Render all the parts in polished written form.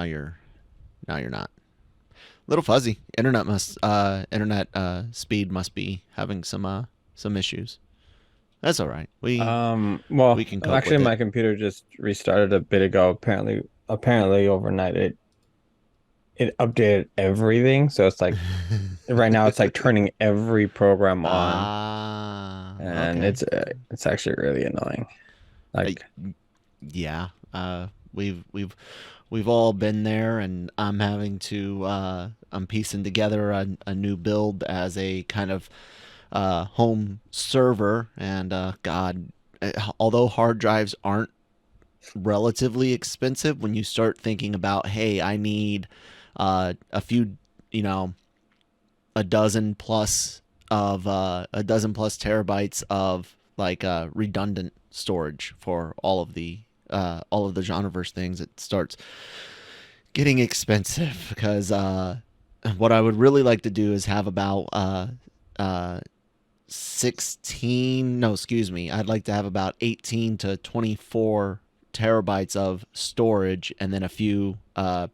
you're not. Little fuzzy. Internet speed must be having some issues. That's all right. Well, We can cope actually, with it. my computer just restarted a bit ago. Apparently overnight it updated everything. So it's like right now it's like turning every program on, and Okay. it's actually really annoying. I, Like, yeah. We've all been there, and I'm having to I'm piecing together a new build as a kind of home server, and God, although hard drives aren't relatively expensive, when you start thinking about, hey, I need a few, you know, a dozen plus terabytes of like redundant storage for all of the genreverse things, it starts getting expensive because what I would really like to do is have about uh, 16 no excuse me I'd like to have about 18 to 24 terabytes of storage, and then a few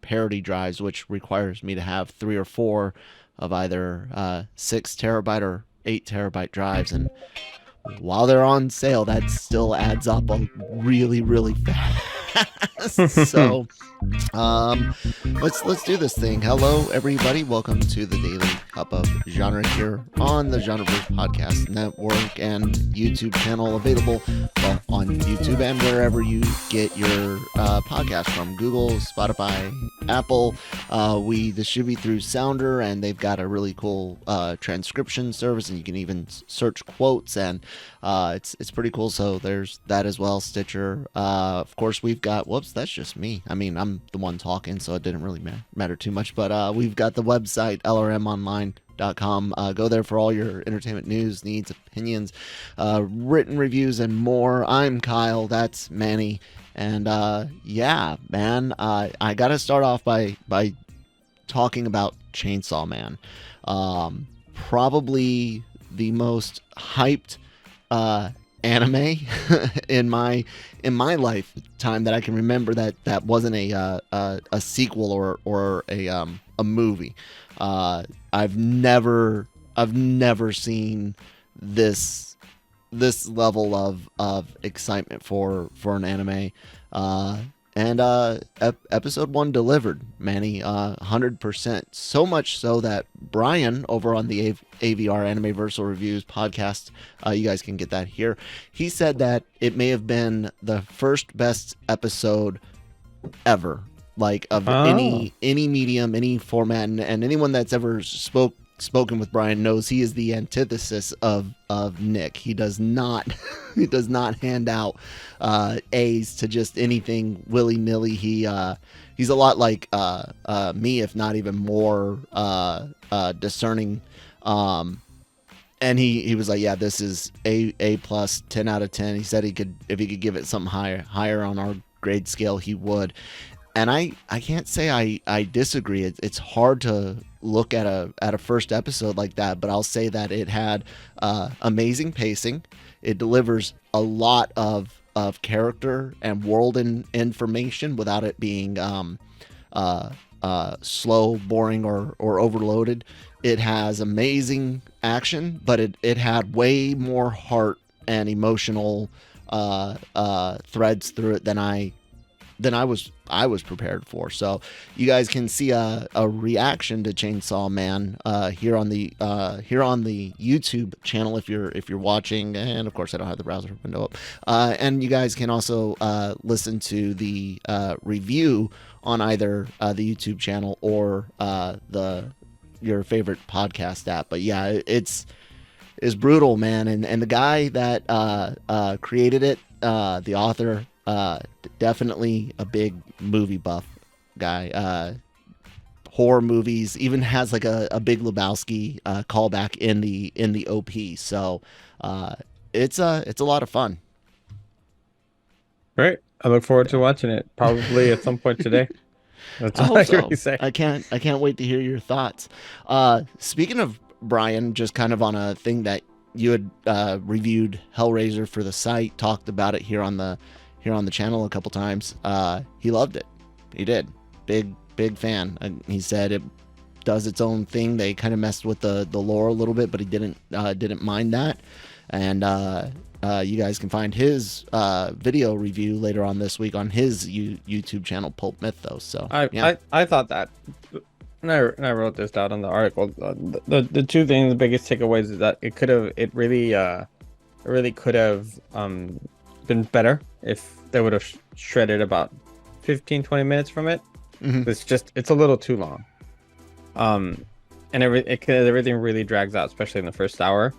parity drives, which requires me to have three or four of either 6 terabyte or 8 terabyte drives. And while they're on sale, that still adds up a really fast. So um, let's do this thing. Hello, everybody. Welcome to the Daily Cup of Genre here on the Genreverse Podcast Network and YouTube channel, available on YouTube and wherever you get your podcast from: Google, Spotify, Apple. We distribute through Sounder, and they've got a really cool transcription service, and you can even search quotes, and it's pretty cool. So there's that as well. Stitcher. Of course, we've got. Whoops, that's just me. I mean, I'm the one talking, so it didn't really matter too much. But we've got the website lrmonline.com. Go there for all your entertainment news, needs, opinions, written reviews, and more. I'm Kyle. That's Manny. And yeah, man, I gotta start off by talking about Chainsaw Man. Probably the most hyped anime in my lifetime that I can remember that wasn't a sequel or a movie. I've never seen this level of excitement for an anime. And episode one delivered, Manny, 100%. So much so that Brian over on the AVR Anime-Versal Reviews podcast, you guys can get that here. He said that it may have been the first best episode ever, like of oh, any medium, any format, and anyone that's ever spoken with Brian knows he is the antithesis of Nick. He does not he does not hand out A's to just anything willy nilly. He's a lot like me, if not even more discerning. And he was like, yeah, this is a plus, 10 out of 10. He said he could, if he could give it something higher on our grade scale, he would. And I can't say I disagree. It's hard to look at a first episode like that, but I'll say that it had amazing pacing. It delivers a lot of character and world information without it being slow, boring, or overloaded. It has amazing action, but it had way more heart and emotional threads through it than I was prepared for. So you guys can see a reaction to Chainsaw Man here on the YouTube channel if you're watching, and of course I don't have the browser window up. And you guys can also listen to the review on either the YouTube channel or your favorite podcast app. But yeah, it's brutal, man. And the guy that created it, the author, definitely a big movie buff guy. Horror movies, even has like a Big Lebowski callback in the OP. So it's a lot of fun. great. I look forward to Yeah. watching it probably at some point today. That's I all I hope can so. really say. I can't wait to hear your thoughts. Speaking of Brian, just kind of on a thing that you had reviewed Hellraiser for the site, talked about it here on the channel a couple times. He loved it. He did. big fan. And he said it does its own thing. They kind of messed with the lore a little bit, but he didn't mind that. And you guys can find his video review later on this week on his YouTube channel, Pulp Mythos. So I thought that, and I wrote this down in the article. The two things, the biggest takeaways is that it really could have been better if they would have shredded about 15-20 minutes from it. Mm-hmm. It's a little too long. And everything really drags out, especially in the first hour.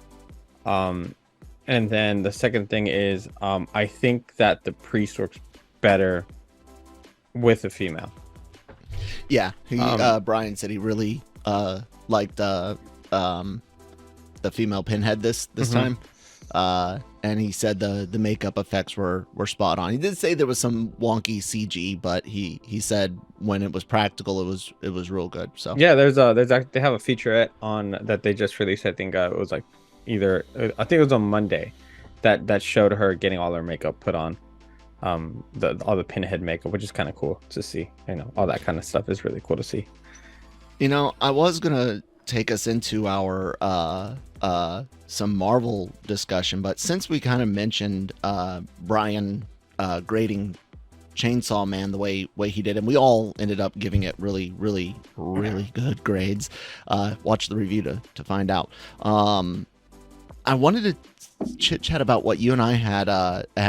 And then the second thing is, I think that the priest works better with a female. Yeah, Brian said he really liked the female Pinhead this time, and he said the makeup effects were spot on. He did say there was some wonky CG, but he said when it was practical, it was real good. So yeah, they have a featurette on that they just released. I think it was like I think it was on Monday that showed her getting all her makeup put on, all the Pinhead makeup, which is kind of cool to see. All that kind of stuff is really cool to see. I was gonna take us into our some Marvel discussion, but since we kind of mentioned Brian grading Chainsaw Man the way he did, and we all ended up giving it really good grades. Watch the review to find out. I wanted to chit chat about what you and I had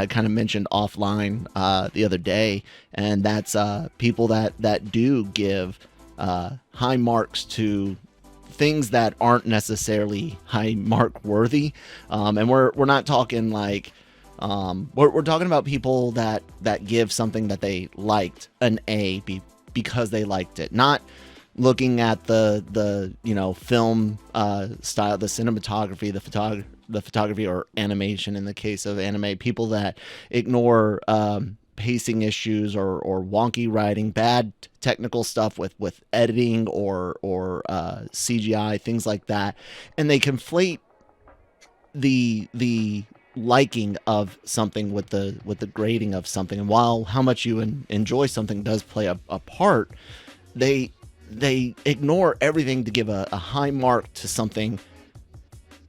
kind of mentioned offline the other day, and that's people that do give high marks to things that aren't necessarily high mark worthy, and we're not talking like we're talking about people that give something that they liked an A because they liked it, not looking at the film style, the cinematography, the photography or animation in the case of anime. People that ignore pacing issues or wonky writing, bad technical stuff with editing or CGI, things like that, and they conflate the liking of something with the grading of something. And while how much you enjoy something does play a part, they ignore everything to give a high mark to something.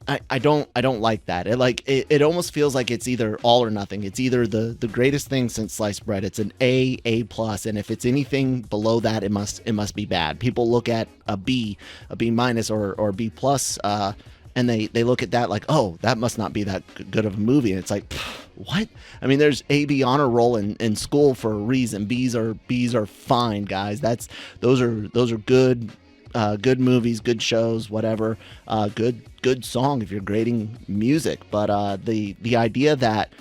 I don't like that. It almost feels like it's either all or nothing. It's either the greatest thing since sliced bread. It's an A plus, and if it's anything below that, it must be bad. People look at a B minus or B plus, and they look at that like, oh, that must not be that good of a movie. And it's like, what? I mean, there's A/B honor roll in school for a reason. B's are fine, guys. Those are good. Good movies, good shows, whatever. Good song if you're grading music. But the idea that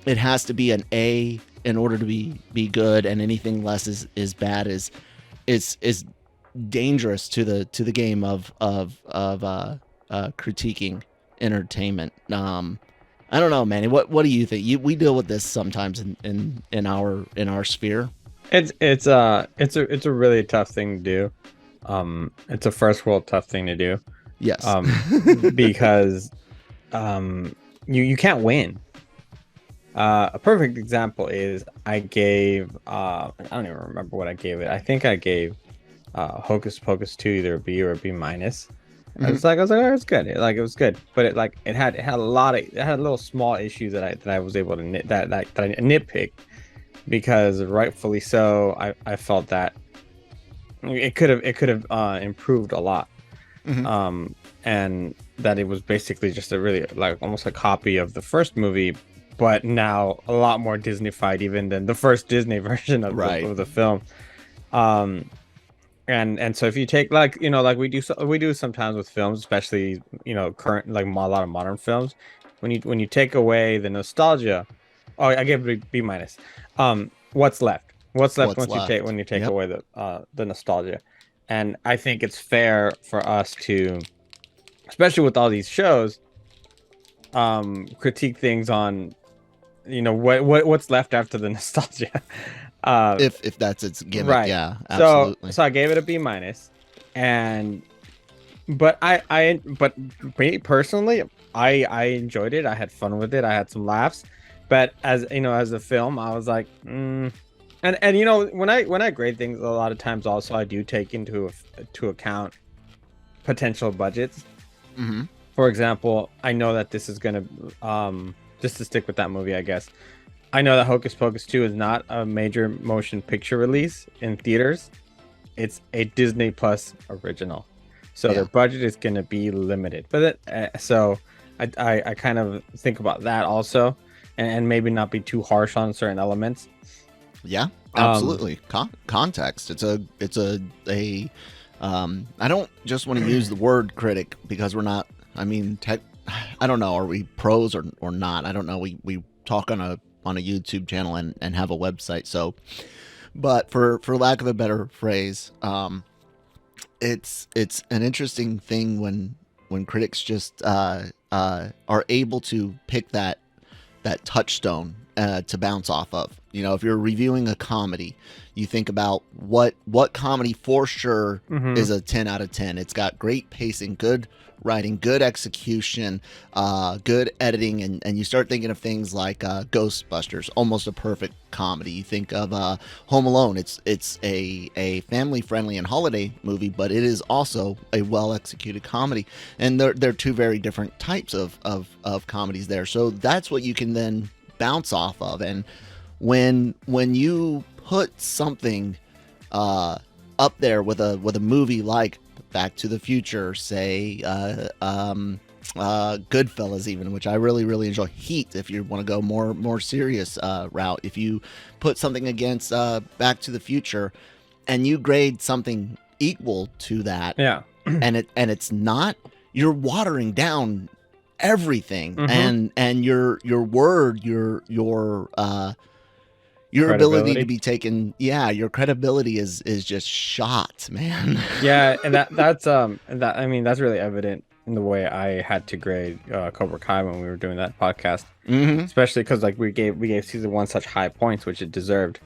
it has to be an A in order to be good, and anything less is bad is dangerous to the game of critiquing entertainment. I don't know, Manny. What do you think? We deal with this sometimes in our sphere. It's a really tough thing to do. It's a first world tough thing to do. Yes. Because you can't win. A perfect example is I gave I don't even remember what I gave it. I think I gave Hocus Pocus 2 either a B or a B minus. Mm-hmm. I was like, oh, it's good. It was good, but it had a little small issues that I was able to nitpick, because rightfully so, I felt that it could have improved a lot. Mm-hmm. And that it was basically just a really almost a copy of the first movie, but now a lot more Disney-fied even than the first Disney version of the film. And so if you take we do sometimes with films, especially current a lot of modern films, when you take away the nostalgia. Oh, I gave it a B minus. What's left? What's left when you take away the nostalgia? And I think it's fair for us to, especially with all these shows, critique things on what's left after the nostalgia. If that's its gimmick, right. Yeah, absolutely. So I gave it a B minus, but me personally, I enjoyed it. I had fun with it. I had some laughs, but as a film, I was like, And you know, when I grade things, a lot of times also I do take to account potential budgets. Mm-hmm. For example, I know that this is gonna just to stick with that movie, I guess. I know that Hocus Pocus 2 is not a major motion picture release in theaters. It's a Disney Plus original. So their Yeah. budget is going to be limited. So I kind of think about that also, and maybe not be too harsh on certain elements. Yeah, Um, absolutely. Context. I don't just want to use the word critic because we're not. I mean, I don't know. Are we pros or not? I don't know. We talk on a YouTube channel and have a website. So, but for lack of a better phrase, it's an interesting thing when critics just are able to pick that touchstone to bounce off of. You know, if you're reviewing a comedy, you think about what comedy for sure mhm. is a 10 out of 10. It's got great pacing, good writing, good execution, good editing, and you start thinking of things like Ghostbusters, almost a perfect comedy. You think of Home Alone. It's a family friendly and holiday movie, but it is also a well executed comedy, and they're two very different types of comedies there. So that's what you can then bounce off of. And when you put something up there with a movie like Back to the Future, say Goodfellas, even, which I really enjoy. Heat, if you want to go more serious route. If you put something against Back to the Future, and you grade something equal to that, Yeah. and it's not, you're watering down everything, Mhm. and your ability to Credibility. be taken, yeah, your credibility is just shot, man. Yeah, and that I mean that's really evident in the way I had to grade Cobra Kai when we were doing that podcast, Mm-hmm. especially because like we gave season one such high points, which it deserved.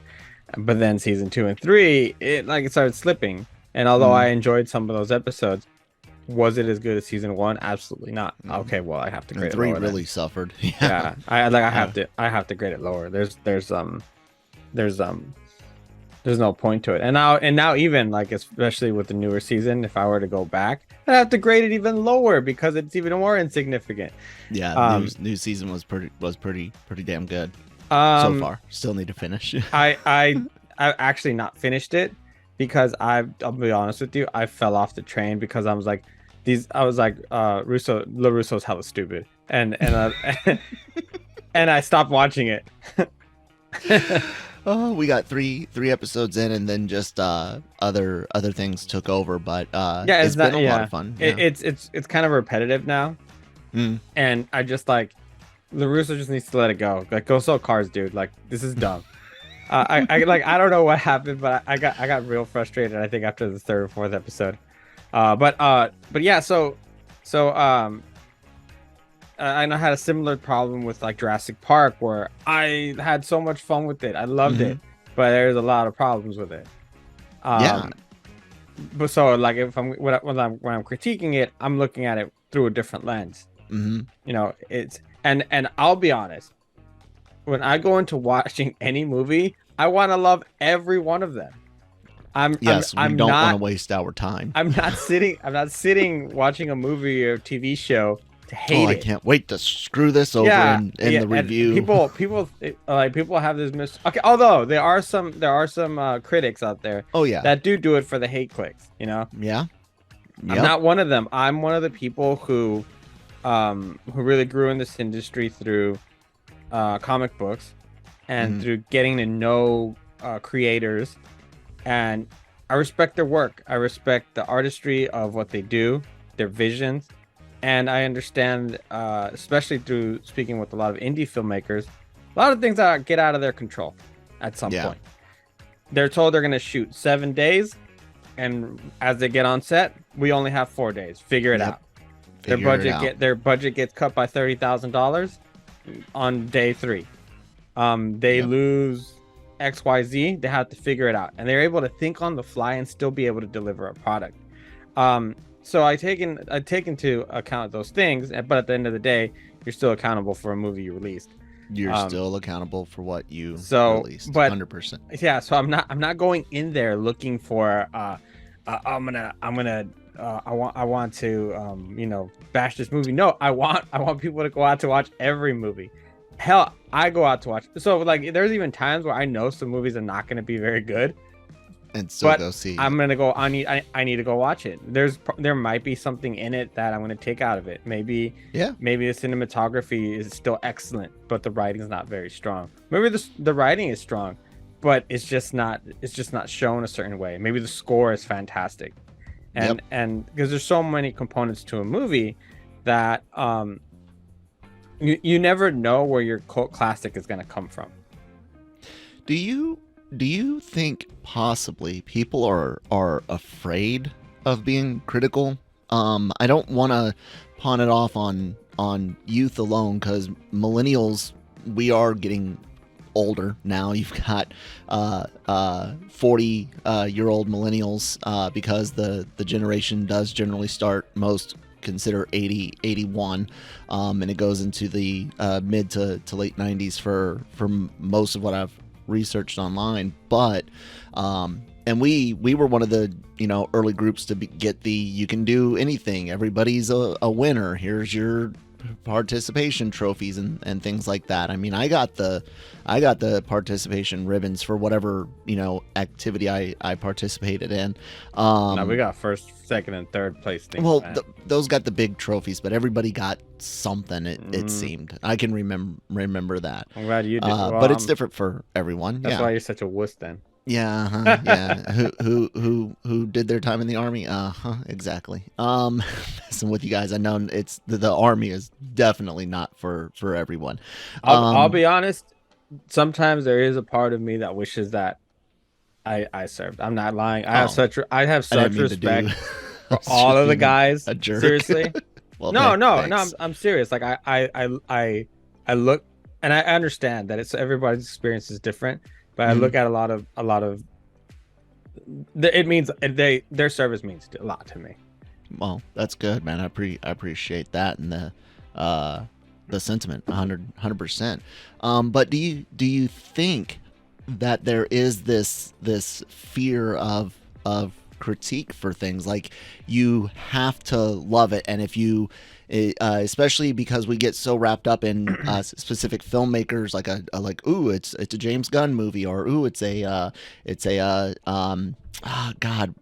But then season two and three, it started slipping. And although I enjoyed some of those episodes, was it as good as season one? Absolutely not. Mm-hmm. Okay, well I have to And grade it three lower then. really suffered. Yeah. Yeah, I Uh, have to grade it lower. There's there's no point to it. And now even like especially with the newer season, if I were to go back, I'd have to grade it even lower because it's even more insignificant. yeah, Um, new season was pretty damn good so um, far. Still need to finish. I actually not finished it because I'll be honest with you, I fell off the train because I was like LaRusso's hella stupid and and I stopped watching it. Oh, we got three episodes in, and then just other things took over. But Yeah, it's it's been not a lot yeah. of fun. It, Yeah. it's kind of repetitive now, Mm. and I just like LaRusso just needs to let it go. Like go sell cars, dude. Like this is dumb. I don't know what happened, but I got real frustrated. I think after the third or fourth episode. But yeah. So I know I had a similar problem with like Jurassic Park where I had so much fun with it. I loved Hmm. it, but there's a lot of problems with it. Yeah. Um, but so like if I'm when I'm critiquing it, I'm looking at it through a different lens. Hmm. You know, and I'll be honest, when I go into watching any movie, I want to love every one of them. I'm I'm Yes, we I'm don't want to not waste our time. I'm not sitting watching a movie or TV show to Oh, hate I it. can't wait to screw this over Yeah, in yeah, the and review. people have this okay. Although there are some critics out there Oh yeah. that do it for the hate clicks. You know, Yeah. I'm Yep. not one of them. I'm one of the people who really grew in this industry through comic books and Hmm. through getting to know creators, and I respect their work. I respect the artistry of what they do, their visions, and I understand, especially through speaking with a lot of indie filmmakers, a lot of things that get out of their control at some Yeah. point. They're told they're going to shoot 7 days, and as they get on set, we only have 4 days. Figure it Yep. out. Figure it out. Their budget gets cut by $30,000 on day three. They Yep. lose XYZ. They have to figure it out, and they're able to think on the fly and still be able to deliver a product. So I take into account those things, but at the end of the day, you're still accountable for a movie you released. You're still accountable for what you So, released, but 100%. yeah, so I'm not going in there looking for I want to bash this movie. No, I want people to go out to watch every movie. Hell, I go out to watch. So like there's even times where I know some movies are not going to be very good, And still but go see I'm it. gonna go. I need to go watch it. There might be something in it that I'm gonna take out of it. Maybe Yeah. the cinematography is still excellent, but the writing is not very strong. Maybe the writing is strong, but it's just not shown a certain way. Maybe the score is fantastic, Yep. and because there's so many components to a movie that you never know where your cult classic is gonna come from. Do you think possibly people are afraid of being critical? I don't want to pawn it off on youth alone, because millennials, we are getting older now. You've got 40 year old millennials, because the generation does generally start, most consider 81, and it goes into the mid to late 90s for most of what I've researched online. But and we were one of the early groups to get the you can do anything, everybody's a winner, here's your participation trophies and things like that. I mean, I got the participation ribbons for whatever activity I participated in. Now we got first, second, and third place things. Well, those got the big trophies, but everybody got something. It seemed. I can remember that. I'm glad you did. But it's different for everyone. That's yeah. why you're such a wuss then. Yeah, yeah. Who did their time in the army? Exactly. Messing with you guys. I know it's the army is definitely not for everyone. I'll be honest. Sometimes there is a part of me that wishes that I served. I'm not lying. I have such respect for all of the guys. A jerk. Seriously. Well, no. I'm serious. Like I look, and I understand that everybody's experience is different. But I look at a lot of it means their service means a lot to me. Well, that's good, man. I appreciate that, and the sentiment 100%. But do you think that there is this fear of critique for things, like you have to love it, and if you especially because we get so wrapped up in specific filmmakers, like it's a James Gunn movie, or God,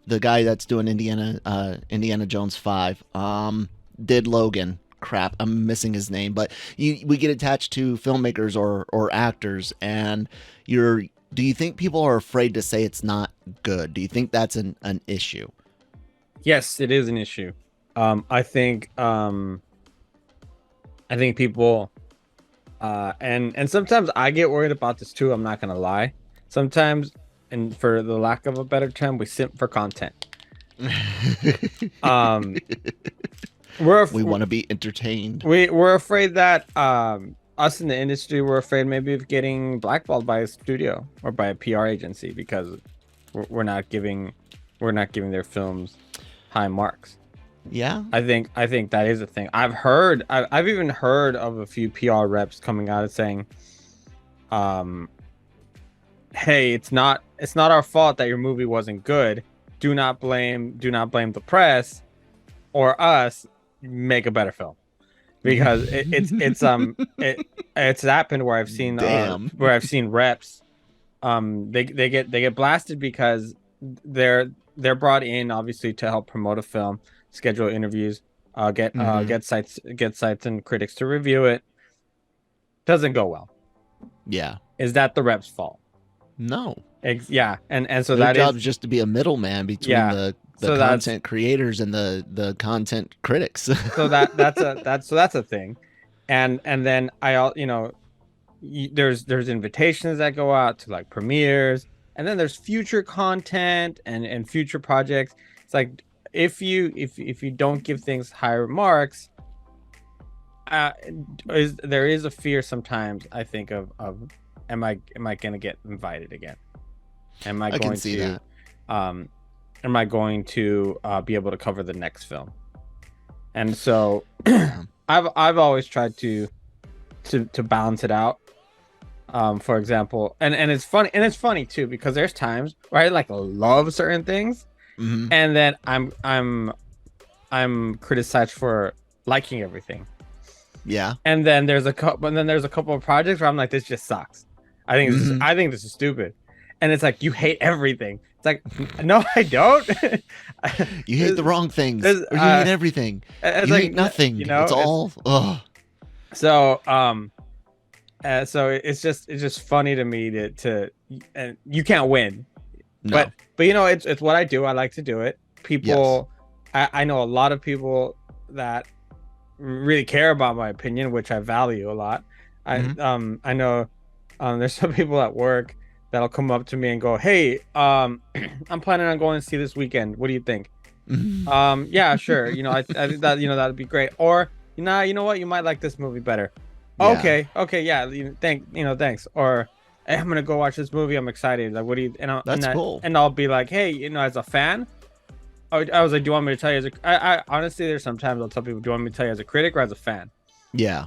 the guy that's doing Indiana Jones 5 did Logan. Crap, I'm missing his name, but we get attached to filmmakers or actors, and do you think people are afraid to say it's not good? Do you think that's an issue? Yes, it is an issue. I think people, and sometimes I get worried about this too. I'm not gonna lie. Sometimes, and for the lack of a better term, we simp for content. We want to be entertained. We're afraid that us in the industry, we're afraid maybe of getting blackballed by a studio or by a PR agency because we're not giving their films high marks. Yeah, I think that is a thing. I've even heard of a few PR reps coming out and saying, hey, it's not our fault that your movie wasn't good. Do not blame the press or us. Make a better film, because it's happened where I've seen reps they get blasted because they're brought in obviously to help promote a film, schedule interviews, get sites and critics to review it. Doesn't go well. Yeah. Is that the rep's fault? No. Yeah, and so their that job's just to be a middleman between the content creators and the content critics. So that's a thing, and then there's invitations that go out to like premieres, and then there's future content and future projects. It's like if you don't give things higher marks, there is a fear sometimes, I think, of am I gonna get invited again? Am I going to be able to cover the next film? And so I've always tried to balance it out. For example, and it's funny too because there's times where I like love certain things, Hmm. and then I'm criticized for liking everything. Yeah. And then there's a couple of projects where I'm like, this just sucks. Hmm. I think this is stupid. And it's like you hate everything. It's like, no, I don't. You hate the there's, wrong things, there's or you hate everything. it's You like, hate nothing. you know, It's it's all. Ugh. so so it's just funny to me to and you can't win. No. But it's what I do. I like to do it. Yes. People, I know a lot of people that really care about my opinion, which I value a lot. Hmm. I know there's some people at work that'll come up to me and go, "Hey, I'm planning on going to see this weekend. What do you think?" Hmm. Yeah, sure. I think that that'd be great. Or you know what, you might like this movie better. Yeah. Okay, yeah. Thanks. Or hey, I'm gonna go watch this movie. I'm excited. Like, what do you? That's cool. And I'll be like, hey, as a fan. I was like, do you want me to tell you as a? I honestly, there's sometimes I'll tell people, do you want me to tell you as a critic or as a fan? Yeah.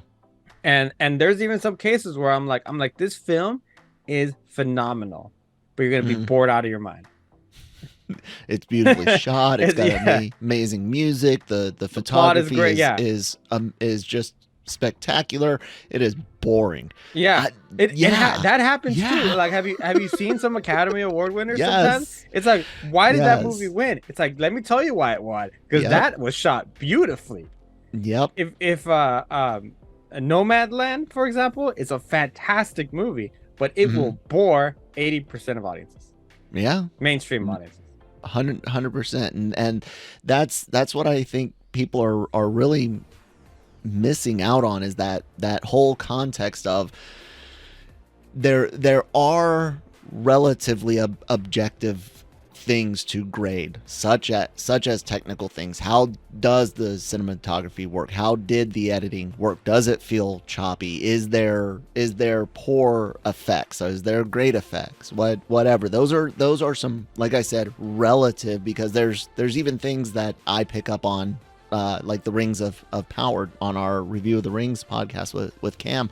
And there's even some cases where I'm like, this film is phenomenal, but you're gonna be Hmm. bored out of your mind. It's beautifully shot. It's got Yeah, amazing music. The the plot is photography great. Yeah, is just spectacular. It is boring. yeah. I, yeah. That happens too. Yeah. Like, have you seen some Academy Award winners? Sometimes Yes. it's like, why did that movie Yes. win? It's like, let me tell you why it won, because Yep. that was shot beautifully. Yep. If Nomadland, for example, is a fantastic movie, but it Hmm. will bore 80% of audiences, Yeah. mainstream audiences. 100%. And that's what I think people are really missing out on, is that whole context of there are relatively objective things to grade, such as technical things. How does the cinematography work? How did the editing work? Does it feel choppy? Is there poor effects? Is there great effects? Whatever. Those are some, like I said, relative, because there's even things that I pick up on, like the Rings of Power on our Review of the Rings podcast with Cam.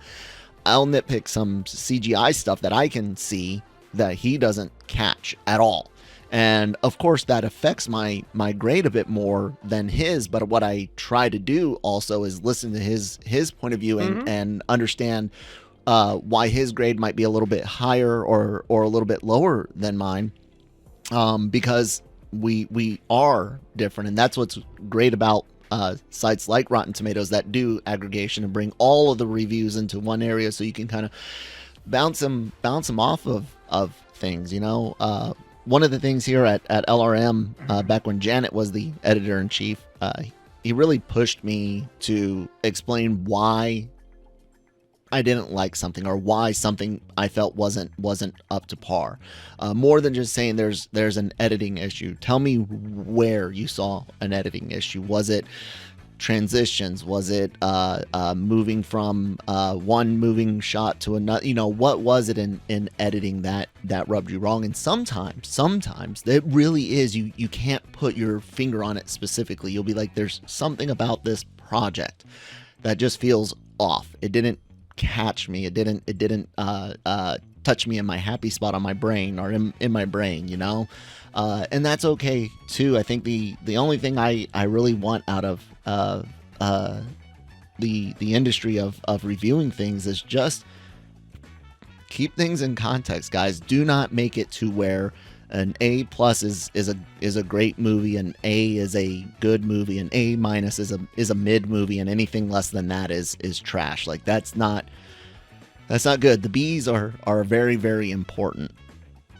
I'll nitpick some CGI stuff that I can see that he doesn't catch at all. And of course, that affects my grade a bit more than his. But what I try to do also is listen to his point of view, Mm-hmm. and understand why his grade might be a little bit higher or a little bit lower than mine, because we are different, and that's what's great about sites like Rotten Tomatoes that do aggregation and bring all of the reviews into one area, so you can kind of bounce them off of things. One of the things here at LRM, back when Janet was the editor in chief, he really pushed me to explain why I didn't like something, or why something I felt wasn't up to par. More than just saying there's an editing issue. Tell me where you saw an editing issue. Was it transitions? Was it moving from one moving shot to another? What was it in editing that rubbed you wrong? And sometimes it really is, you can't put your finger on it specifically. You'll be like, there's something about this project that just feels off. It didn't catch me. It didn't touch me in my happy spot on my brain, or in my brain, and that's okay too. I think the only thing I really want out of the industry of reviewing things is just keep things in context, guys. Do not make it to where an A plus is a great movie, and A is a good movie, and A minus is a mid movie, and anything less than that is trash. Like, that's not good. The B's are very, very important.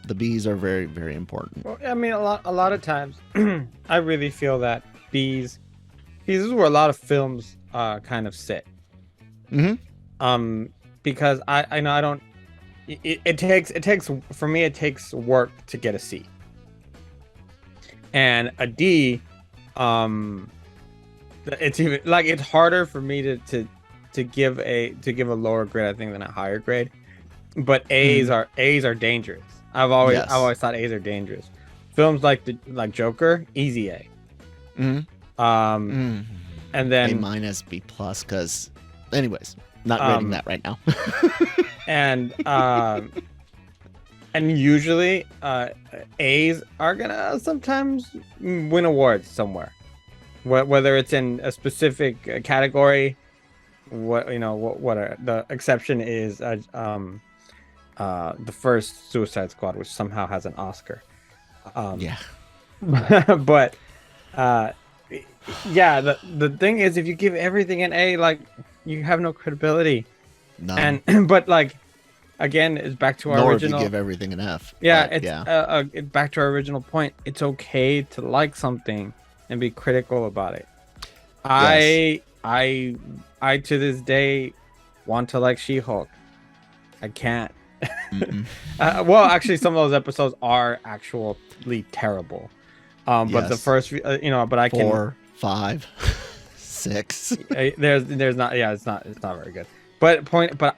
The B's are very, very important. Well, I mean, a lot of times, I really feel that these is where a lot of films kind of sit. Mm-hmm. Because I know I don't. It takes for me. It takes work to get a C, and a D. It's even like, it's harder for me to give a lower grade, I think, than a higher grade. But A's are dangerous. I've Yes. always thought A's are dangerous. Films like Joker, easy A. Mm-hmm. And then A minus, B plus, because anyways, not rating that right now. and and usually A's are gonna sometimes win awards somewhere, whether it's in a specific category. The exception is the first Suicide Squad, which somehow has an Oscar. Yeah. But yeah, the thing is, if you give everything an A, like, you have no credibility. None. And but like, again, it's back to our Nor original. if you give everything an F. Yeah, but, it's back to our original point. It's okay to like something and be critical about it. Yes. I to this day want to like She-Hulk. I can't. Well, actually, some of those episodes are actually terrible. But the Yes. first, but I can. 4, 5, 6. There's not. Yeah, it's not very good. But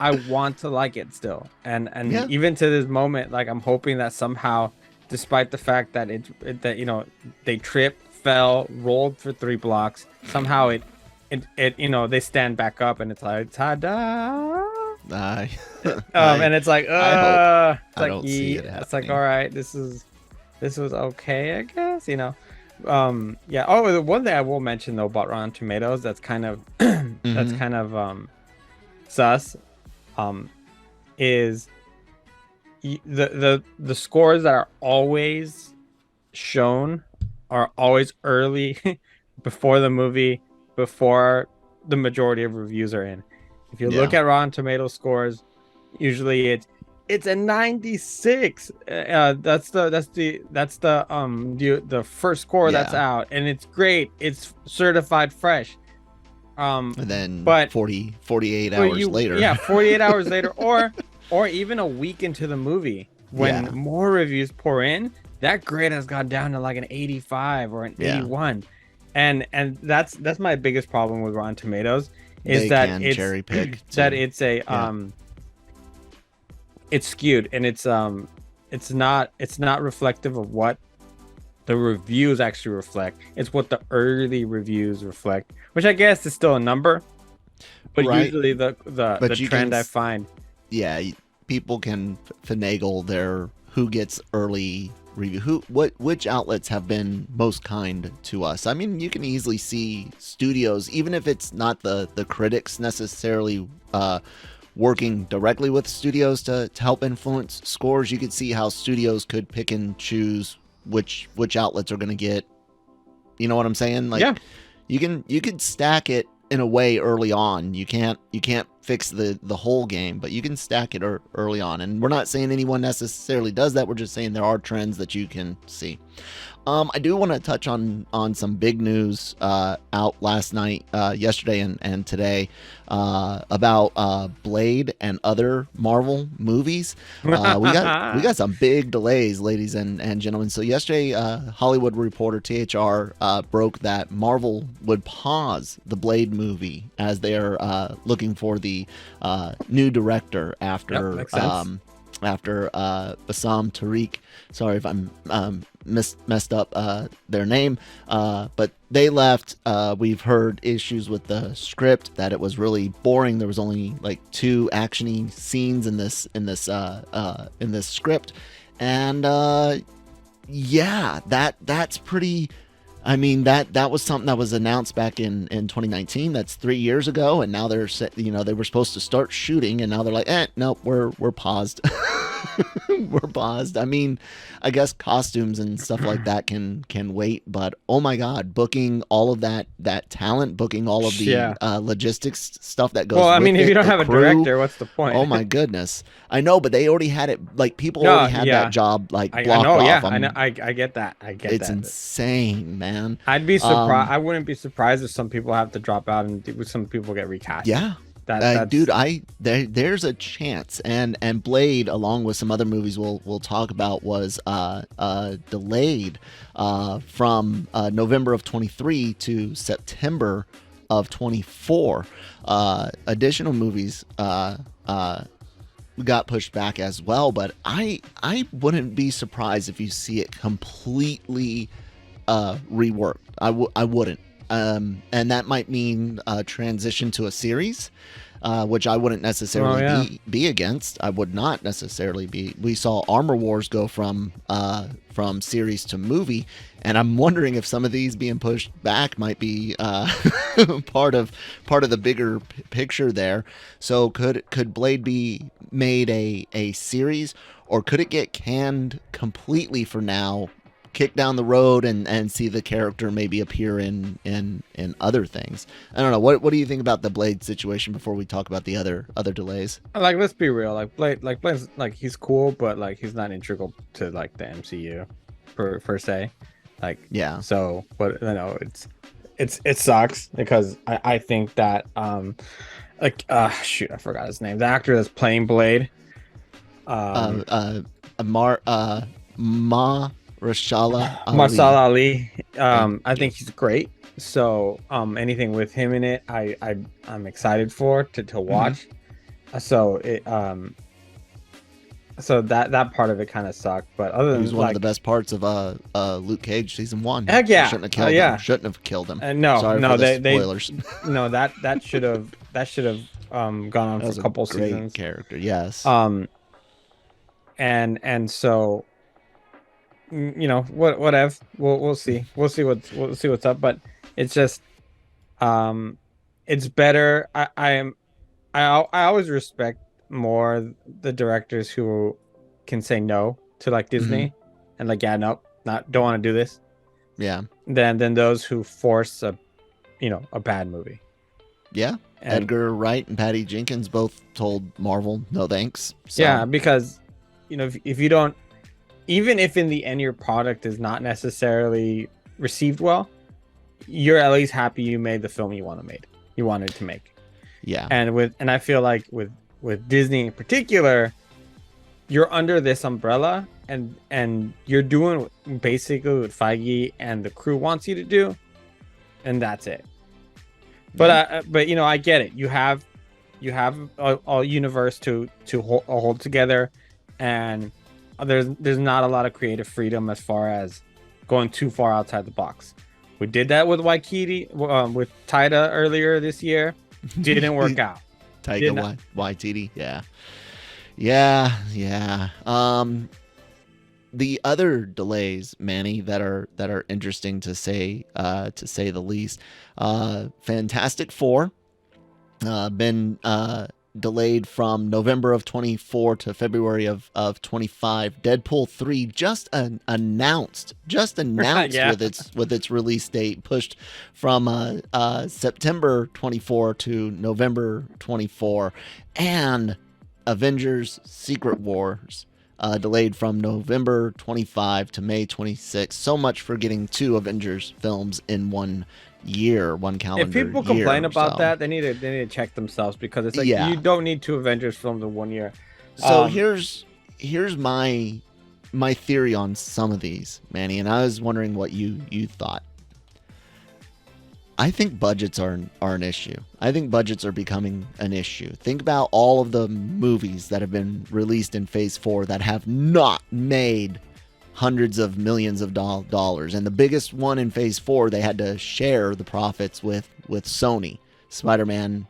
I want to like it still, and Yeah. even to this moment, like, I'm hoping that somehow, despite the fact that they tripped, fell, rolled for 3 blocks, somehow it they stand back up and it's like, ta-da. And it's like, I it's like, don't see it it's like, happening. all right, this was okay, I guess, yeah. Oh, the one thing I will mention though about Rotten Tomatoes that's kind of that's kind of sus, is the scores that are always shown are always early before the movie, before the majority of reviews are in. If you look Yeah. at Rotten Tomatoes scores, usually it's a 96. That's the first score that's Yeah. out, and it's great. It's certified fresh. And then But 48 hours later. Yeah, 48 hours later, or even a week into the movie, when more reviews pour in, that grade has gone down to like an 85 or an 81. And that's my biggest problem with Rotten Tomatoes, is They that can it's cherry pick that too. it's a it's skewed, and it's not reflective of what the reviews actually reflect. It's what the early reviews reflect, which I guess is still a number, but usually the trend I find. Yeah, people can finagle their who gets early review. Which outlets have been most kind to us? I mean, you can easily see studios, even if it's not the critics necessarily working directly with studios to help influence scores. You could see how studios could pick and choose which outlets are going to get. You know what I'm saying? Like, Yeah. you can stack it in a way early on. You can't fix the whole game, but you can stack it early on. And we're not saying anyone necessarily does that. We're just saying there are trends that you can see. I do want to touch on some big news out last night, yesterday, and today about Blade and other Marvel movies. We got some big delays, ladies and gentlemen. So yesterday, Hollywood Reporter THR broke that Marvel would pause the Blade movie as they are looking for the new director after Makes sense. after Bassam Tariq. Sorry if I'm messed up their name, but they left. We've heard issues with the script, that it was really boring. There was only like 2 actiony scenes in this script, and yeah, that's pretty. I mean, that was something that was announced back in 2019. That's 3 years ago, and now they're they were supposed to start shooting, and now they're like, nope, we're paused. We're paused. I mean, I guess costumes and stuff like that can wait, but oh my God, booking all of that talent, booking all of the logistics stuff that goes. Well, I with mean, if it, you don't the have a crew, director, what's the point? Oh my goodness, I know, but they already had it. Like, people already had that job like blocked I know, off. yeah, I know, I get that. It's insane, man. I'd be surprised. I wouldn't be surprised if some people have to drop out and some people get recast. Yeah. Dude, there's a chance, and Blade, along with some other movies we'll talk about, was delayed from November of 23 to September of 24. Additional movies got pushed back as well, but I wouldn't be surprised if you see it completely reworked. I wouldn't. And that might mean transition to a series. which I wouldn't necessarily yeah. be against. I would not necessarily be. We saw Armor Wars go from series to movie, and I'm wondering if some of these being pushed back might be part of the bigger picture there. So could Blade be made a series, or could it get canned completely for now? Kick down the road and see the character maybe appear in other things. I don't know. What do you think about the Blade situation before we talk about the other delays? Like, let's be real. Blade's like, he's cool, but like he's not integral to like the MCU per se. Like, Yeah. So, but you know, it sucks because I think that shoot, I forgot his name. The actor that's playing Blade. Mahershala Ali. Marsala Ali. I think he's great. So anything with him in it, I'm excited for to watch. So it so that part of it kind of sucked, but other than He was one of the best parts of Luke Cage season 1. Heck yeah. Shouldn't have killed him. Shouldn't have killed him. No, sorry no, for the spoilers. No, that should have gone on for a couple seasons. Character, yes. And so, you know, whatever. We'll see. We'll see what's up. But it's just, it's better. I always respect more the directors who can say no to like Disney and like, yeah, no, don't want to do this. Yeah. Than those who force a bad movie. Yeah. And Edgar Wright and Patty Jenkins both told Marvel no thanks. So. Yeah, because if you don't, even if in the end your product is not necessarily received well, you're at least happy you made the film you wanted to make. Yeah. And I feel like with Disney in particular, you're under this umbrella and you're doing basically what Feige and the crew wants you to do, and that's it. But I get it. You have a universe to hold together, and there's not a lot of creative freedom as far as going too far outside the box. We did that with Waititi, with Taika earlier this year. Didn't work out. Taika Waititi, yeah. The other delays, Manny, that are interesting to say the least. Fantastic Four, been delayed from November of 24 to February of 25. Deadpool 3 just announced Yeah. with its release date, pushed from September 24 to November 24, and Avengers Secret Wars delayed from November 25 to May 26. So much for getting 2 Avengers films in 1 calendar year. If people complain about that, they need to check themselves, because it's like, you don't need 2 Avengers films in 1 year. So here's my theory on some of these, Manny, and I was wondering what you thought. I think budgets are an issue. I think budgets are becoming an issue. Think about all of the movies that have been released in Phase 4 that have not made hundreds of millions of dollars. And the biggest one in Phase 4, they had to share the profits with Sony. Spider-Man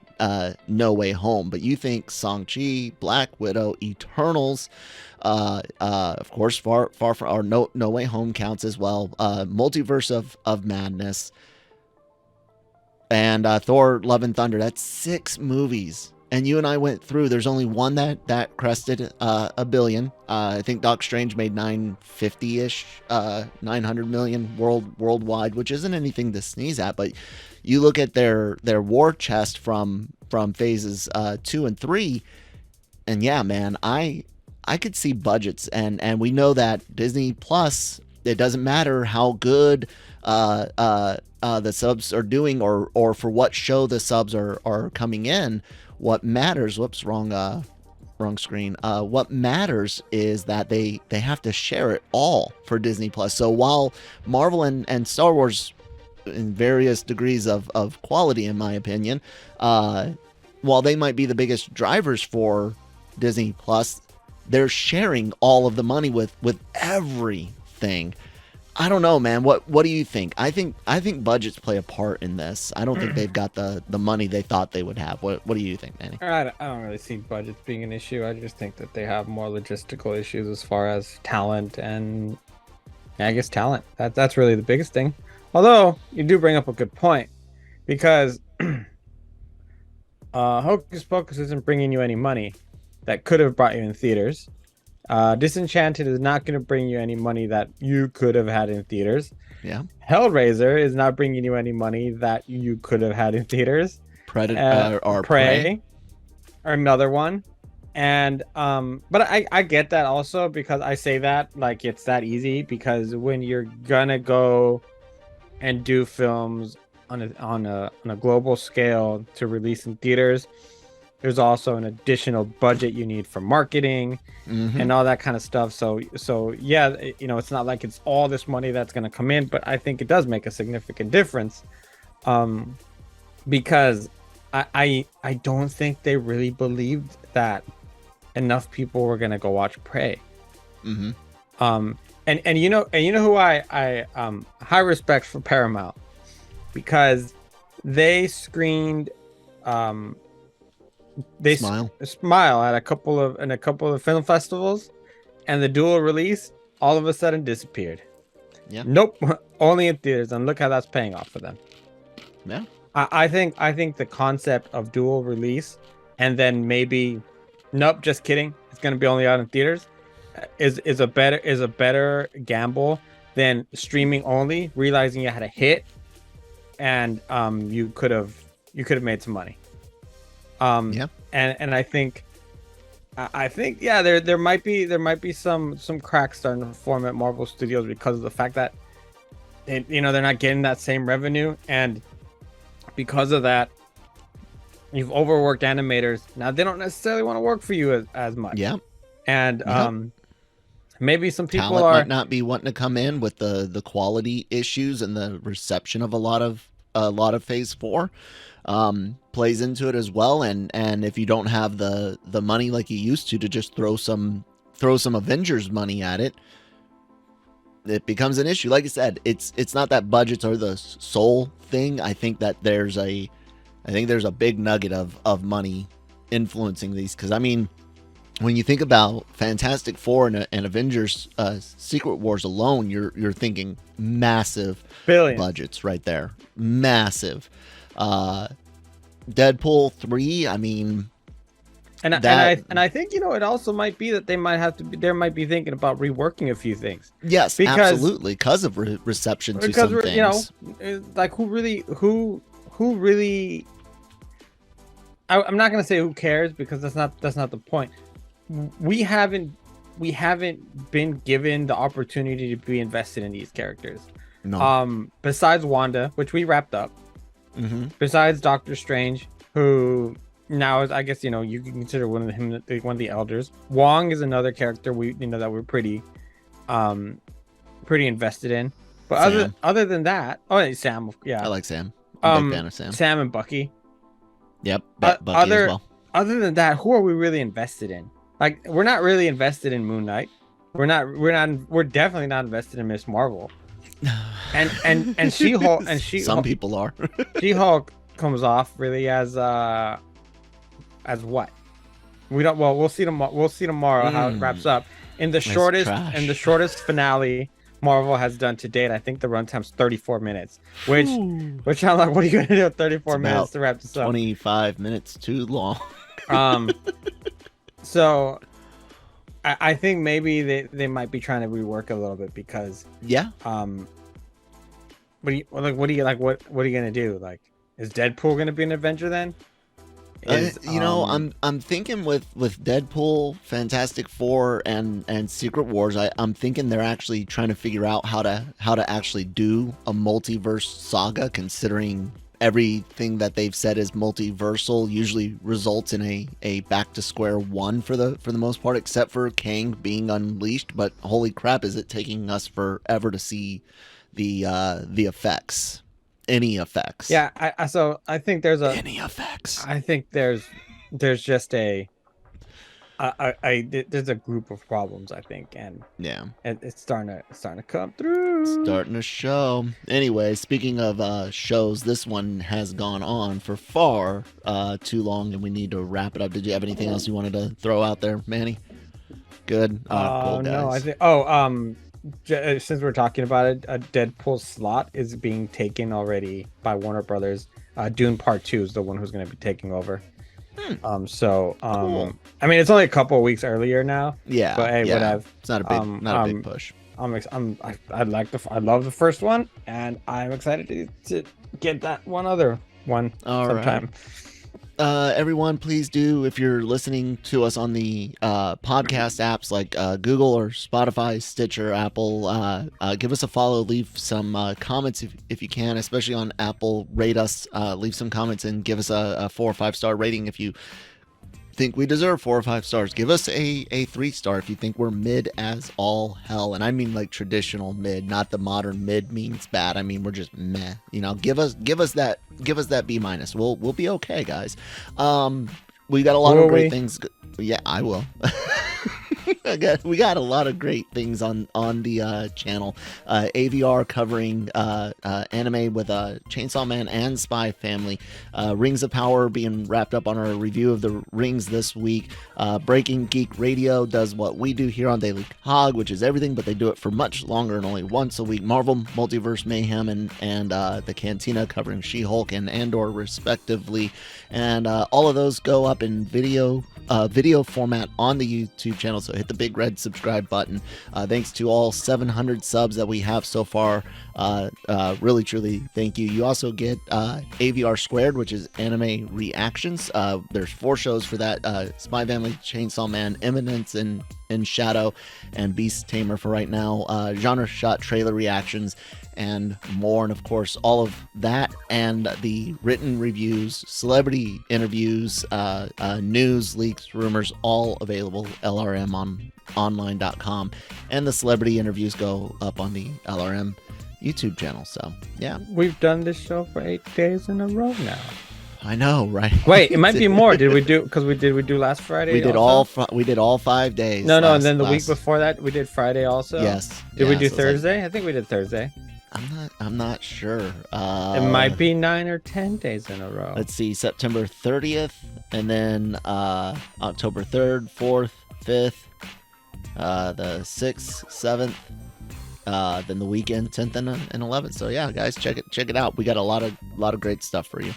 No Way Home. But you think Shang-Chi, Black Widow, Eternals, of course, Far From, or No Way Home counts as well, Multiverse of Madness, and Thor Love and Thunder. That's 6 movies. And you and I went through, there's only one that crested $1 billion. I think Doc Strange made 950-ish, 900 million worldwide, which isn't anything to sneeze at. But you look at their war chest from phases 2 and 3, and yeah, man, I could see budgets, and we know that Disney Plus, it doesn't matter how good the subs are doing, or for what show the subs are coming in. What matters, wrong screen. What matters is that they have to share it all for Disney Plus. So while Marvel and Star Wars, in various degrees of quality, in my opinion, while they might be the biggest drivers for Disney Plus, they're sharing all of the money with everything. I don't know, man. What do you think? I think budgets play a part in this. I don't think they've got the money they thought they would have. What do you think, Manny? I don't really see budgets being an issue. I just think that they have more logistical issues as far as talent and yeah, I guess talent. That's really the biggest thing. Although you do bring up a good point because Hocus Pocus isn't bringing you any money that could have brought you in theaters. Disenchanted is not going to bring you any money that you could have had in theaters. Yeah. Hellraiser is not bringing you any money that you could have had in theaters. Predator or Prey or another one. And but I get that also because I say that like it's that easy because when you're gonna go and do films on a global scale to release in theaters, there's also an additional budget you need for marketing and all that kind of stuff. So yeah, you know, it's not like it's all this money that's going to come in, but I think it does make a significant difference because I don't think they really believed that enough people were going to go watch Prey. And you know who I high respect for Paramount because they screened they smile at a couple of film festivals, and the dual release all of a sudden disappeared. Yeah. Nope. Only in theaters, and look how that's paying off for them. Yeah. I think the concept of dual release, and then maybe, nope, just kidding, it's gonna be only out in theaters, is a better gamble than streaming only, realizing you had a hit, and you could have made some money. And I think yeah, there might be some cracks starting to form at Marvel Studios because of the fact that they're not getting that same revenue, and because of that, you've overworked animators. Now they don't necessarily want to work for you as much. Yeah. And maybe some people Talent are might not be wanting to come in with the quality issues and the reception of a lot of Phase 4. Plays into it as well, and if you don't have the money like you used to just throw some Avengers money at it, it becomes an issue. Like I said, it's not that budgets are the sole thing. I think that there's a big nugget of money influencing these, because I mean, when you think about Fantastic Four and Avengers Secret Wars alone, you're thinking massive billions budgets right there, massive. Deadpool 3, I mean, and I think it also might be that they might be thinking about reworking a few things. Yes, absolutely, because of reception to some things. Like who really I'm not gonna say who cares, because that's not the point. We haven't been given the opportunity to be invested in these characters. No. Besides Wanda, which we wrapped up. Besides Doctor Strange, who now is, I guess, you can consider one of the elders. Wong is another character that we're pretty invested in. But other than that, Sam, yeah, I like Sam. I'm a big fan of Sam. Sam and Bucky. Yep, Bucky as well. Other than that, who are we really invested in? Like, we're not really invested in Moon Knight. We're definitely not invested in Miss Marvel. And She-Hulk some people are. She-Hulk comes off really as what? We don't. Well, we'll see tomorrow how it wraps up. In the shortest finale Marvel has done to date, I think the runtime's 34 minutes. Which I'm like, what are you gonna do with 34 minutes to wrap this up? 25 minutes too long. So I think maybe they might be trying to rework a little bit, because what are you gonna do? Like, is Deadpool gonna be an Avenger then? I'm thinking with Deadpool, Fantastic Four, and Secret Wars, I'm thinking they're actually trying to figure out how to actually do a multiverse saga, considering everything that they've said is multiversal usually results in a back to square one for the most part, except for Kang being unleashed. But holy crap, is it taking us forever to see the effects? Any effects? Yeah, I think there's any effects. I think there's just there's a group of problems, I think, and yeah, it's starting to come through. Starting a show. Anyway, speaking of shows, this one has gone on for far too long, and we need to wrap it up. Did you have anything else you wanted to throw out there, Manny? Good. Cool, guys. No, I think. Since we're talking about it, a Deadpool slot is being taken already by Warner Brothers. Dune Part 2 is the one who's going to be taking over. Cool. I mean, it's only a couple of weeks earlier now. Yeah, but hey, yeah. whatever. It's not a big push. I love the first one, and I'm excited to get that one other one sometime. Right. Everyone, please do, if you're listening to us on the podcast apps like Google or Spotify, Stitcher, Apple, give us a follow, leave some comments if you can, especially on Apple. Rate us, leave some comments, and give us a 4 or 5 star rating if you think we deserve 4 or 5 stars. Give us a 3-star if you think we're mid as all hell, and I mean like traditional mid, not the modern mid means bad. I mean we're just meh. Give us that B-. We'll be okay, guys. We got a lot of great things. Yeah, I will. We got a lot of great things on the channel. AVR covering anime with Chainsaw Man and Spy Family. Rings of Power being wrapped up on our review of the Rings this week. Breaking Geek Radio does what we do here on D-COG, which is everything, but they do it for much longer and only once a week. Marvel Multiverse Mayhem and the Cantina covering She-Hulk and Andor respectively. And all of those go up in video format on the YouTube channel, so hit the big red subscribe button. Thanks to all 700 subs that we have so far. Really truly thank you. You also get AVR Squared, which is anime reactions. There's 4 shows for that: Spy Family, Chainsaw Man, Eminence and Shadow, and Beast Tamer for right now. Genre shot trailer reactions and more, and of course all of that and the written reviews, celebrity interviews, news, leaks, rumors, all available LRM on online.com, and the celebrity interviews go up on the LRM YouTube channel. So yeah, we've done this show for 8 days in a row now. I know, right? Wait, it might be more. Did we do last Friday? We did we did all 5 days. No, and then the week before that we did Friday also. Yes. Did we do Thursday? I think we did Thursday. I'm not sure. It might be 9 or 10 days in a row. Let's see, September 30th, and then October 3rd, 4th, 5th, the 6th, 7th, then the weekend 10th and 11th. So yeah, guys, check it out. We got a lot of great stuff for you.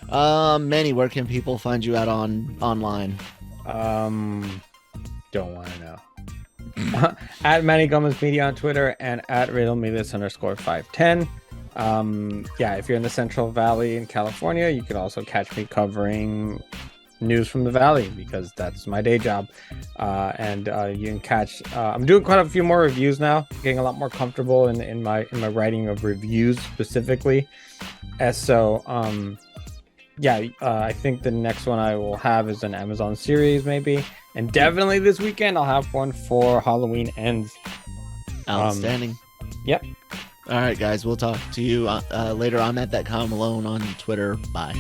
Manny, where can people find you out online? Don't want to know. At Manny Gomez Media on Twitter and at riddlemethis_510. If you're in the Central Valley in California, you can also catch me covering news from the Valley because that's my day job. And you can catch. I'm doing quite a few more reviews now, getting a lot more comfortable in my writing of reviews specifically. I think the next one I will have is an Amazon series maybe. And definitely this weekend I'll have one for Halloween Ends. Outstanding. Yep. All right, guys. We'll talk to you later. I'm at that Kyle Malone on Twitter. Bye.